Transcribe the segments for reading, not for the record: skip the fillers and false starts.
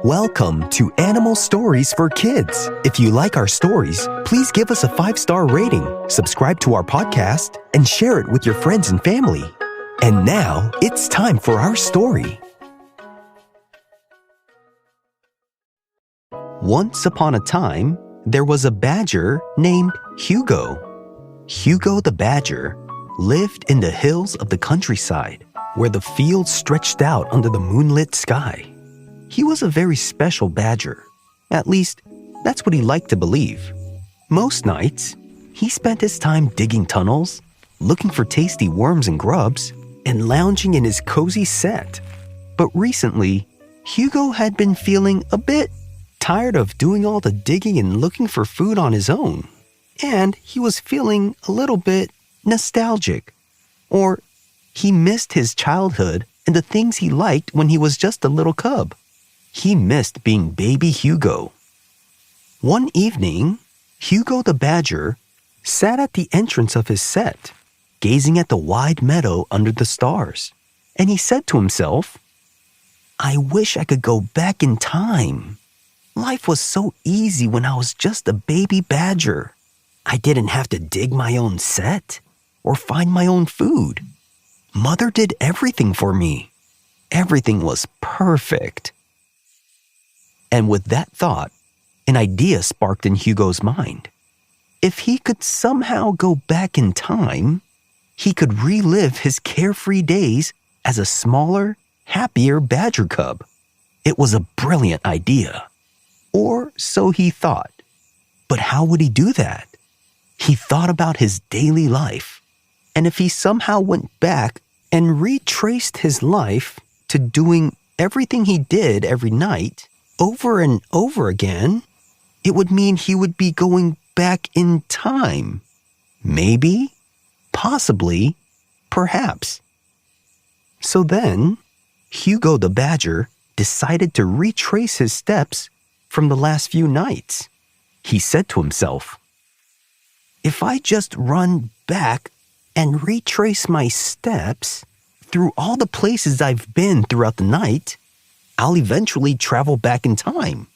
Welcome to Animal Stories for Kids. If you like our stories, please give us a 5-star rating, subscribe to our podcast, and share it with your friends and family. And now, it's time for our story. Once upon a time, there was a badger named Hugo. Hugo the badger lived in the hills of the countryside, where the fields stretched out under the moonlit sky. He was a very special badger. At least, that's what he liked to believe. Most nights, he spent his time digging tunnels, looking for tasty worms and grubs, and lounging in his cozy set. But recently, Hugo had been feeling a bit tired of doing all the digging and looking for food on his own. And he was feeling a little bit nostalgic. Or he missed his childhood and the things he liked when he was just a little cub. He missed being baby Hugo. One evening, Hugo the badger sat at the entrance of his set, gazing at the wide meadow under the stars. And he said to himself, "I wish I could go back in time. Life was so easy when I was just a baby badger. I didn't have to dig my own set or find my own food. Mother did everything for me. Everything was perfect." And with that thought, an idea sparked in Hugo's mind. If he could somehow go back in time, he could relive his carefree days as a smaller, happier badger cub. It was a brilliant idea. Or so he thought. But how would he do that? He thought about his daily life. And if he somehow went back and retraced his life to doing everything he did every night, over and over again, it would mean he would be going back in time. Maybe, possibly, perhaps. So then, Hugo the badger decided to retrace his steps from the last few nights. He said to himself, "If I just run back and retrace my steps through all the places I've been throughout the night, I'll eventually travel back in time.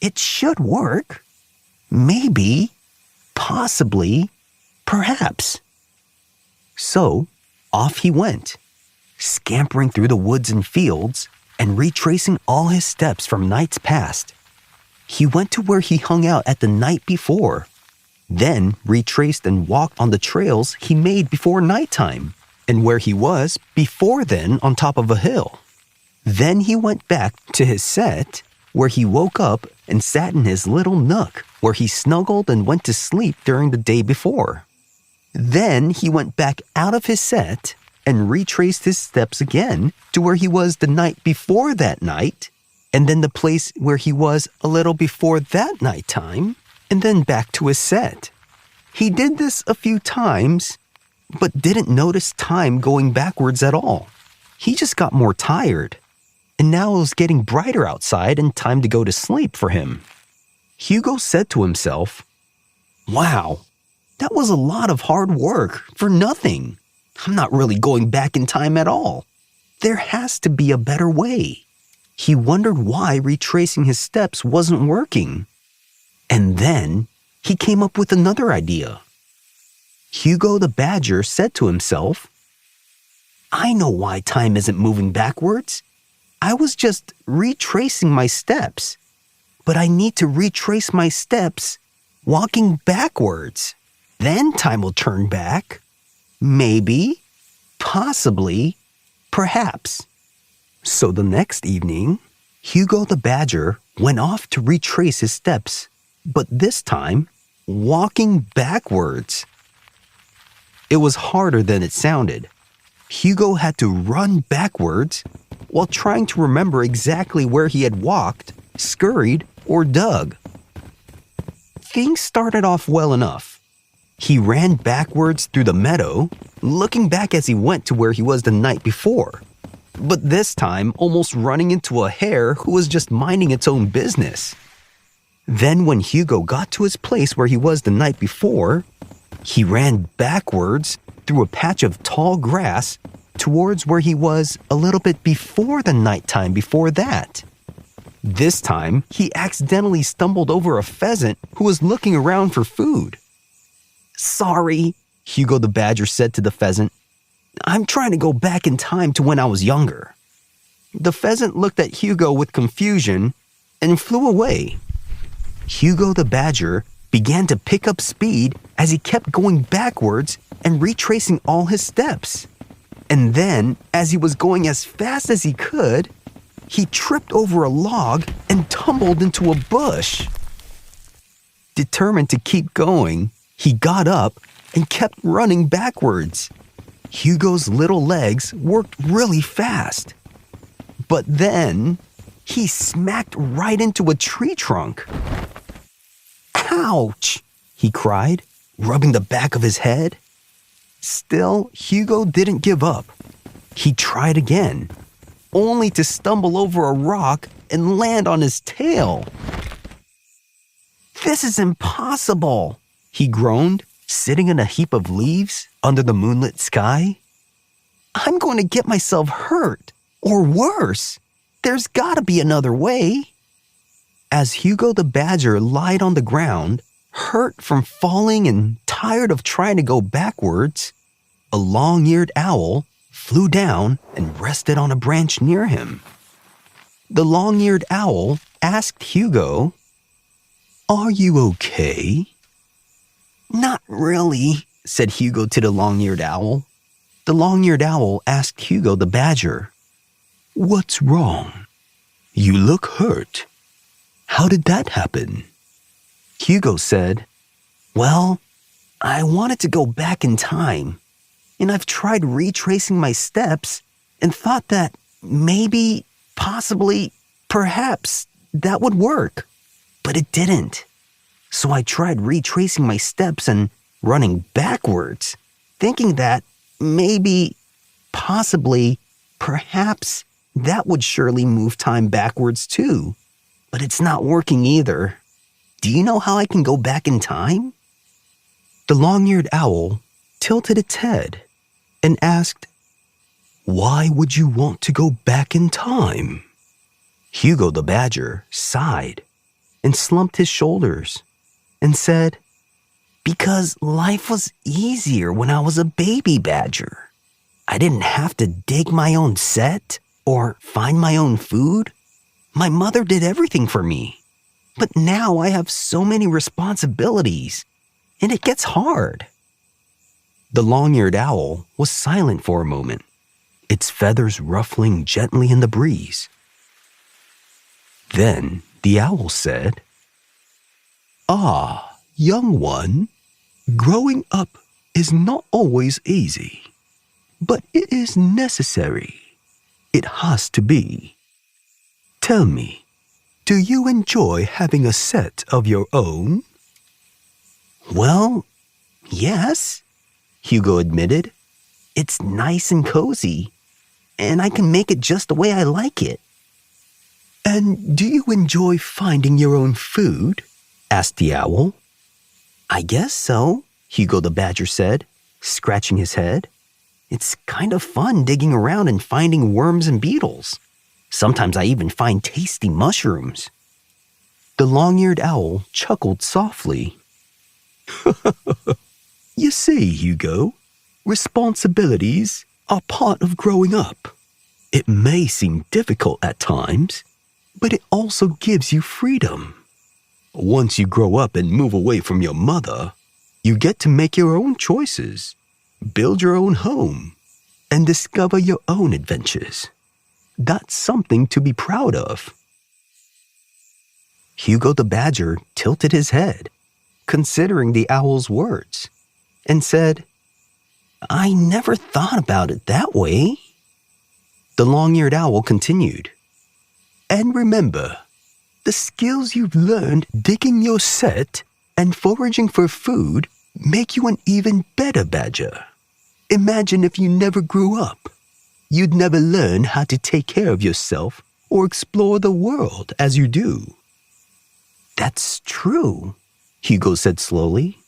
It should work. Maybe, possibly, perhaps." So, off he went, scampering through the woods and fields and retracing all his steps from nights past. He went to where he hung out at the night before, then retraced and walked on the trails he made before nighttime, and where he was before then on top of a hill. Then he went back to his set, where he woke up and sat in his little nook, where he snuggled and went to sleep during the day before. Then he went back out of his set and retraced his steps again to where he was the night before that night, and then the place where he was a little before that nighttime, and then back to his set. He did this a few times, but didn't notice time going backwards at all. He just got more tired. And now it was getting brighter outside and time to go to sleep for him. Hugo said to himself, "Wow, that was a lot of hard work for nothing. I'm not really going back in time at all. There has to be a better way." He wondered why retracing his steps wasn't working. And then he came up with another idea. Hugo the badger said to himself, "I know why time isn't moving backwards. I was just retracing my steps, but I need to retrace my steps walking backwards. Then time will turn back. Maybe, possibly, perhaps." So the next evening, Hugo the badger went off to retrace his steps, but this time, walking backwards. It was harder than it sounded. Hugo had to run backwards while trying to remember exactly where he had walked, scurried, or dug. Things started off well enough. He ran backwards through the meadow, looking back as he went to where he was the night before, but this time almost running into a hare who was just minding its own business. Then when Hugo got to his place where he was the night before, he ran backwards through a patch of tall grass towards where he was a little bit before the nighttime before that. This time, he accidentally stumbled over a pheasant who was looking around for food. "Sorry," Hugo the badger said to the pheasant. "I'm trying to go back in time to when I was younger." The pheasant looked at Hugo with confusion and flew away. Hugo the badger began to pick up speed as he kept going backwards and retracing all his steps. And then, as he was going as fast as he could, he tripped over a log and tumbled into a bush. Determined to keep going, he got up and kept running backwards. Hugo's little legs worked really fast. But then, he smacked right into a tree trunk. "Ouch!" he cried, rubbing the back of his head. Still, Hugo didn't give up. He tried again, only to stumble over a rock and land on his tail. "This is impossible," he groaned, sitting in a heap of leaves under the moonlit sky. "I'm going to get myself hurt, or worse. There's gotta be another way." As Hugo the badger lied on the ground, hurt from falling and tired of trying to go backwards, a long-eared owl flew down and rested on a branch near him. The long-eared owl asked Hugo, "Are you okay?" "Not really," said Hugo to the long-eared owl. The long-eared owl asked Hugo the badger, "What's wrong? You look hurt. How did that happen?" Hugo said, "Well, I wanted to go back in time, and I've tried retracing my steps and thought that maybe, possibly, perhaps that would work. But it didn't. So I tried retracing my steps and running backwards, thinking that maybe, possibly, perhaps that would surely move time backwards too. But it's not working either. Do you know how I can go back in time?" The long-eared owl tilted its head and asked, "Why would you want to go back in time?" Hugo the badger sighed and slumped his shoulders and said, "Because life was easier when I was a baby badger. I didn't have to dig my own set or find my own food. My mother did everything for me. But now I have so many responsibilities, and it gets hard." The long-eared owl was silent for a moment, its feathers ruffling gently in the breeze. Then the owl said, "Ah, young one, growing up is not always easy, but it is necessary. It has to be. Tell me, do you enjoy having a set of your own?" "Well, yes," Hugo admitted. "It's nice and cozy, and I can make it just the way I like it." "And do you enjoy finding your own food?" asked the owl. "I guess so," Hugo the badger said, scratching his head. "It's kind of fun digging around and finding worms and beetles. Sometimes I even find tasty mushrooms." The long-eared owl chuckled softly. "You see, Hugo, responsibilities are part of growing up. It may seem difficult at times, but it also gives you freedom. Once you grow up and move away from your mother, you get to make your own choices, build your own home, and discover your own adventures. That's something to be proud of." Hugo the badger tilted his head, considering the owl's words, and said, "I never thought about it that way." The long-eared owl continued, "And remember, the skills you've learned digging your set and foraging for food make you an even better badger. Imagine if you never grew up. You'd never learn how to take care of yourself or explore the world as you do." "That's true," Hugo said slowly.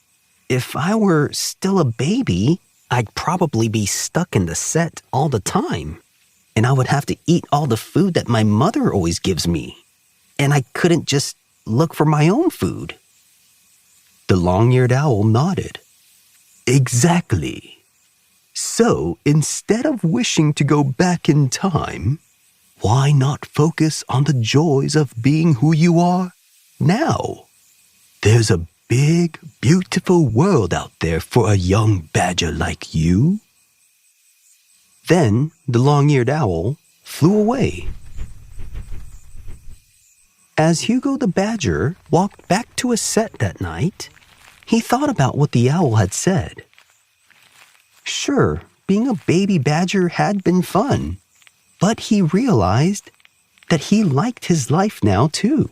"If I were still a baby, I'd probably be stuck in the set all the time, and I would have to eat all the food that my mother always gives me. and I couldn't just look for my own food. The long-eared owl nodded. Exactly. So instead of wishing to go back in time, why not focus on the joys of being who you are now? There's a big, beautiful world out there for a young badger like you. Then the long-eared owl flew away. As Hugo the badger walked back to his set that night, he thought about what the owl had said. Sure, being a baby badger had been fun, but he realized that he liked his life now too.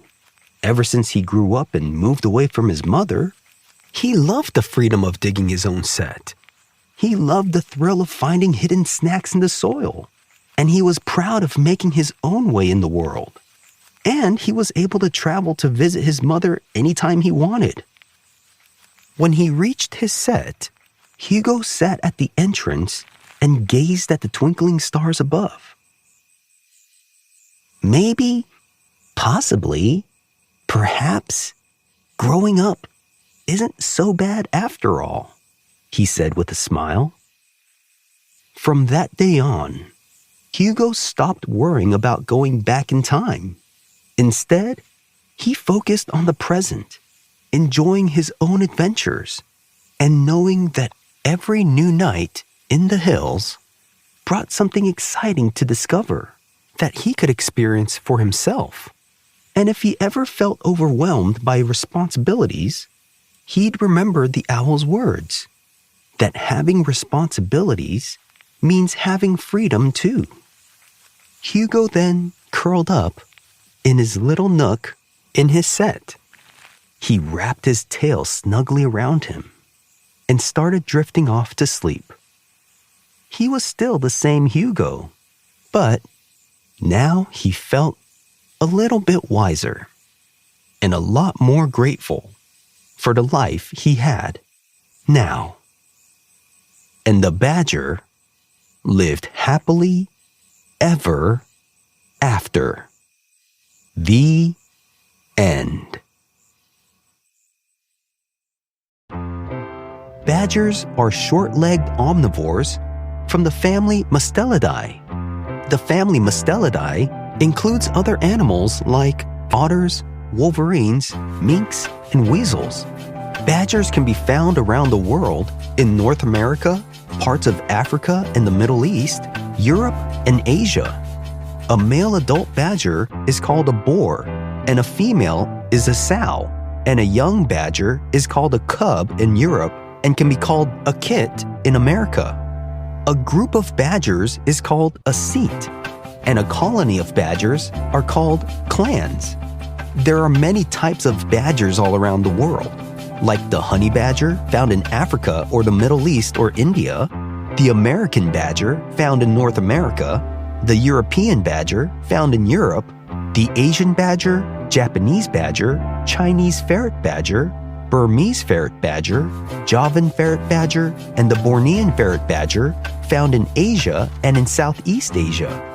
Ever since he grew up and moved away from his mother, he loved the freedom of digging his own set. He loved the thrill of finding hidden snacks in the soil, and he was proud of making his own way in the world. And he was able to travel to visit his mother anytime he wanted. When he reached his set, Hugo sat at the entrance and gazed at the twinkling stars above. Maybe, possibly, perhaps, growing up isn't so bad after all, he said with a smile. From that day on, Hugo stopped worrying about going back in time. Instead, he focused on the present, enjoying his own adventures, and knowing that every new night in the hills brought something exciting to discover that he could experience for himself. And if he ever felt overwhelmed by responsibilities, he'd remember the owl's words, that having responsibilities means having freedom too. Hugo then curled up in his little nook in his set. He wrapped his tail snugly around him and started drifting off to sleep. He was still the same Hugo, but now he felt a little bit wiser and a lot more grateful for the life he had now. And the badger lived happily ever after. The end. Badgers are short-legged omnivores from the family Mustelidae. The family Mustelidae includes other animals like otters, wolverines, minks, and weasels. Badgers can be found around the world in North America, parts of Africa and the Middle East, Europe, and Asia. A male adult badger is called a boar, and a female is a sow, and a young badger is called a cub in Europe and can be called a kit in America. A group of badgers is called a seat, and a colony of badgers are called clans. There are many types of badgers all around the world, like the honey badger found in Africa or the Middle East or India, the American badger found in North America, the European badger found in Europe, the Asian badger, Japanese badger, Chinese ferret badger, Burmese ferret badger, Javan ferret badger, and the Bornean ferret badger found in Asia and in Southeast Asia.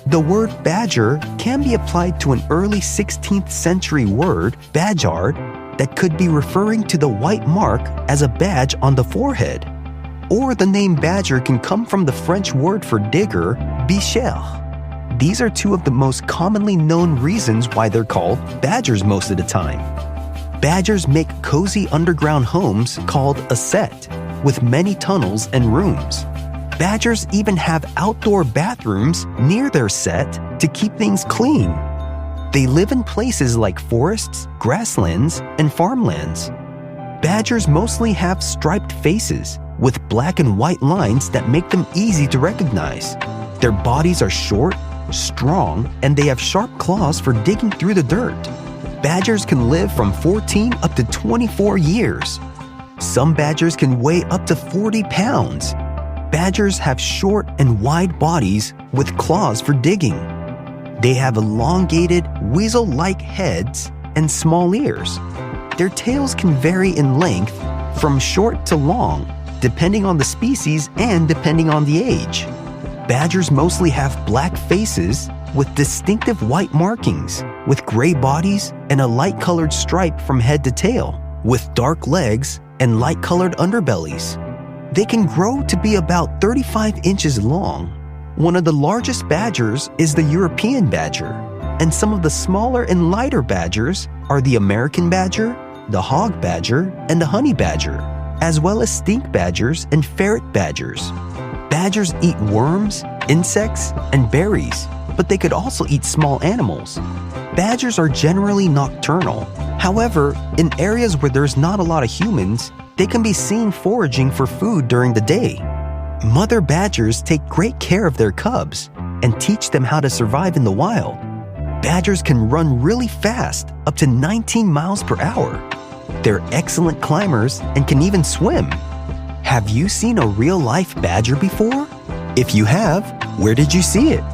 The word badger can be applied to an early 16th century word, badgeard, that could be referring to the white mark as a badge on the forehead. Or the name badger can come from the French word for digger, bichère. These are two of the most commonly known reasons why they're called badgers most of the time. Badgers make cozy underground homes called a set, with many tunnels and rooms. Badgers even have outdoor bathrooms near their set to keep things clean. They live in places like forests, grasslands, and farmlands. Badgers mostly have striped faces with black and white lines that make them easy to recognize. Their bodies are short, strong, and they have sharp claws for digging through the dirt. Badgers can live from 14 up to 24 years. Some badgers can weigh up to 40 pounds. Badgers have short and wide bodies with claws for digging. They have elongated, weasel-like heads and small ears. Their tails can vary in length from short to long, depending on the species and depending on the age. Badgers mostly have black faces with distinctive white markings, with gray bodies and a light-colored stripe from head to tail, with dark legs and light-colored underbellies. They can grow to be about 35 inches long. One of the largest badgers is the European badger, and some of the smaller and lighter badgers are the American badger, the hog badger, and the honey badger, as well as stink badgers and ferret badgers. Badgers eat worms, insects, and berries, but they could also eat small animals. Badgers are generally nocturnal. However, in areas where there's not a lot of humans, they can be seen foraging for food during the day. Mother badgers take great care of their cubs and teach them how to survive in the wild. Badgers can run really fast, up to 19 miles per hour. They're excellent climbers and can even swim. Have you seen a real-life badger before? If you have, where did you see it?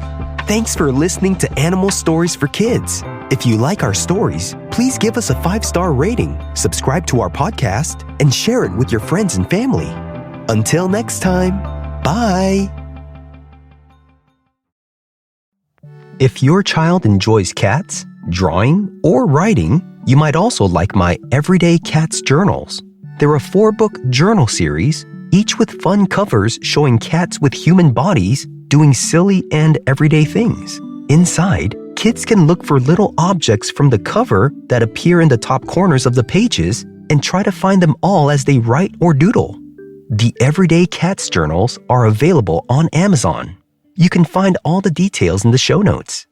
Thanks for listening to Animal Stories for Kids. If you like our stories, please give us a 5-star rating, subscribe to our podcast, and share it with your friends and family. Until next time, bye! If your child enjoys cats, drawing, or writing, you might also like my Everyday Cats Journals. They're a 4-book journal series, each with fun covers showing cats with human bodies doing silly and everyday things. Inside, kids can look for little objects from the cover that appear in the top corners of the pages and try to find them all as they write or doodle. The Everyday Cats Journals are available on Amazon. You can find all the details in the show notes.